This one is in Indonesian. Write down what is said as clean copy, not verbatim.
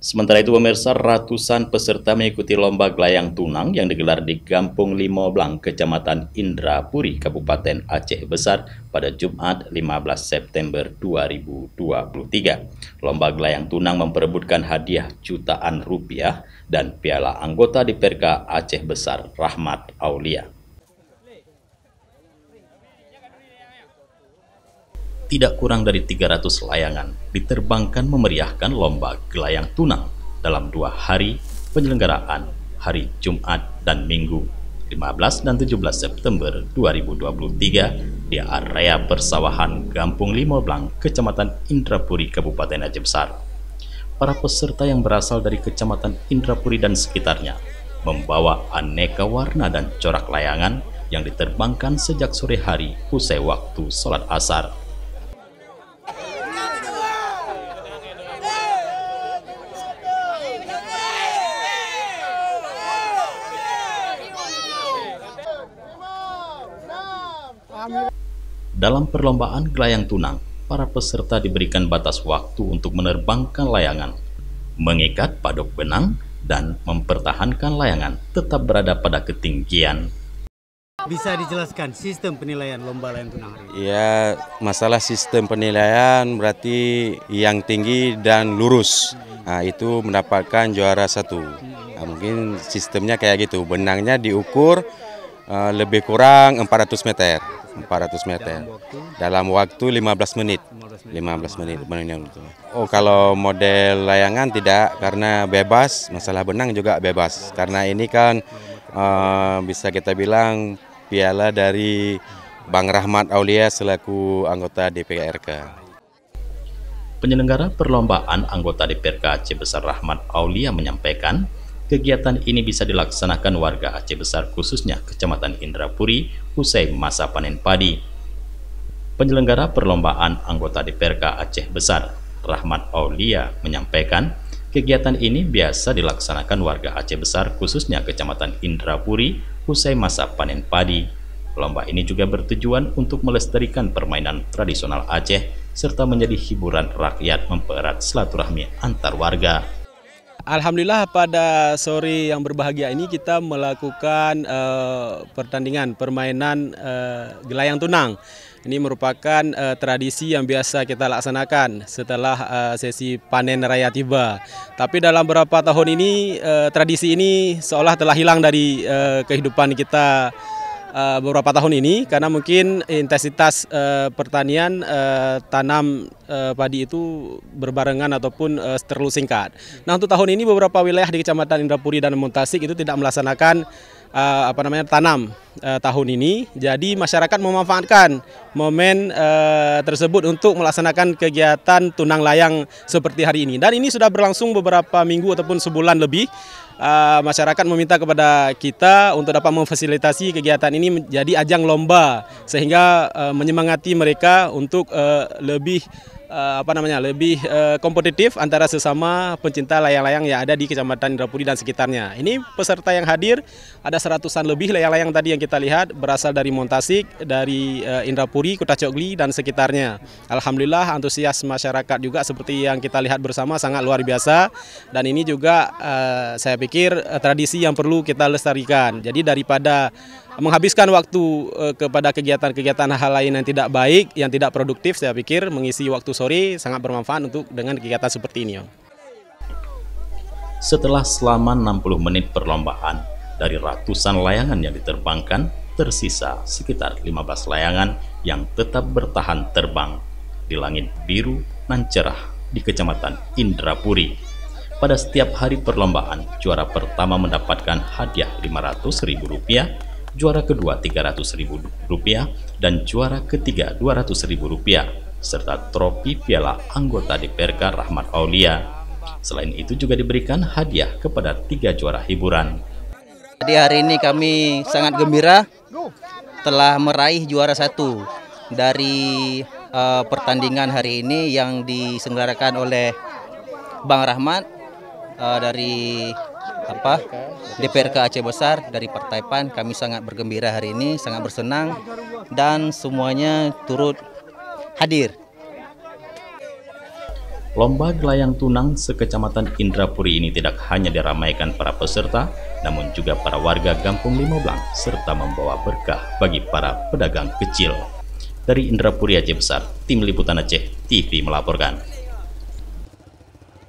Sementara itu pemirsa, ratusan peserta mengikuti lomba gelayang tunang yang digelar di Kampung Limoblang, Kecamatan Indrapuri, Kabupaten Aceh Besar pada Jumat 15 September 2023. Lomba gelayang tunang memperebutkan hadiah jutaan rupiah dan piala anggota DPRK Aceh Besar Rahmat Aulia. Tidak kurang dari 300 layangan diterbangkan memeriahkan lomba gelayang tunang dalam 2 hari penyelenggaraan hari Jumat dan Minggu 15 dan 17 September 2023 di area persawahan Kampung Limoblang, Kecamatan Indrapuri, Kabupaten Aceh Besar. Para peserta yang berasal dari Kecamatan Indrapuri dan sekitarnya membawa aneka warna dan corak layangan yang diterbangkan sejak sore hari usai waktu sholat asar. Dalam perlombaan gelayang tunang, para peserta diberikan batas waktu untuk menerbangkan layangan, mengikat padok benang, dan mempertahankan layangan tetap berada pada ketinggian. Bisa dijelaskan sistem penilaian lomba layang tunang hari ini? Ya, masalah sistem penilaian berarti yang tinggi dan lurus. Nah, itu mendapatkan juara 1. Nah, mungkin sistemnya kayak gitu, benangnya diukur lebih kurang 400 meter. Dalam waktu 15 menit. 15 menit. Oh, kalau model layangan tidak, karena bebas, masalah benang juga bebas. Karena ini kan bisa kita bilang piala dari Bang Rahmat Aulia selaku anggota DPRK. Penyelenggara perlombaan anggota DPRK Aceh Besar Rahmat Aulia menyampaikan, kegiatan ini bisa dilaksanakan warga Aceh Besar khususnya Kecamatan Indrapuri usai masa panen padi. Penyelenggara perlombaan anggota DPRK Aceh Besar Rahmat Aulia menyampaikan, kegiatan ini biasa dilaksanakan warga Aceh Besar khususnya Kecamatan Indrapuri usai masa panen padi. Lomba ini juga bertujuan untuk melestarikan permainan tradisional Aceh serta menjadi hiburan rakyat mempererat silaturahmi antar warga. Alhamdulillah pada sore yang berbahagia ini kita melakukan permainan gelayang tunang. Ini merupakan tradisi yang biasa kita laksanakan setelah sesi panen raya tiba. Tapi dalam beberapa tahun ini tradisi ini seolah telah hilang dari kehidupan kita beberapa tahun ini, karena mungkin intensitas pertanian tanam padi itu berbarengan ataupun terlalu singkat. Nah, untuk tahun ini beberapa wilayah di Kecamatan Indrapuri dan Muntasik itu tidak melaksanakan tanam tahun ini. Jadi masyarakat memanfaatkan momen tersebut untuk melaksanakan kegiatan tunang layang seperti hari ini. Dan ini sudah berlangsung beberapa minggu ataupun sebulan lebih. Masyarakat meminta kepada kita untuk dapat memfasilitasi kegiatan ini menjadi ajang lomba, sehingga menyemangati mereka untuk lebih kompetitif antara sesama pencinta layang-layang yang ada di Kecamatan Indrapuri dan sekitarnya. Ini peserta yang hadir ada 100-an lebih layang-layang tadi yang kita lihat berasal dari Muntasik, dari Indrapuri, Kota Cogli dan sekitarnya. Alhamdulillah antusias masyarakat juga seperti yang kita lihat bersama sangat luar biasa, dan ini juga saya pikir tradisi yang perlu kita lestarikan. Jadi daripada menghabiskan waktu kepada kegiatan-kegiatan hal lain yang tidak baik, yang tidak produktif, saya pikir mengisi waktu sore sangat bermanfaat untuk dengan kegiatan seperti ini. Setelah selama 60 menit perlombaan, dari ratusan layangan yang diterbangkan, tersisa sekitar 15 layangan yang tetap bertahan terbang di langit biru nan cerah di Kecamatan Indrapuri. Pada setiap hari perlombaan, juara pertama mendapatkan hadiah Rp500.000, juara kedua Rp300.000, dan juara ketiga Rp200.000, serta trofi piala anggota DPRK Rahmat Aulia. Selain itu juga diberikan hadiah kepada 3 juara hiburan. Di hari ini kami sangat gembira telah meraih juara 1 dari pertandingan hari ini yang diselenggarakan oleh Bang Rahmat dari DPRK Aceh Besar, dari Partai PAN. Kami sangat bergembira hari ini, sangat bersenang, dan semuanya turut hadir. Lomba gelayang tunang sekecamatan Indrapuri ini tidak hanya diramaikan para peserta, namun juga para warga Kampung Limoblang serta membawa berkah bagi para pedagang kecil. Dari Indrapuri Aceh Besar, Tim Liputan Aceh TV melaporkan.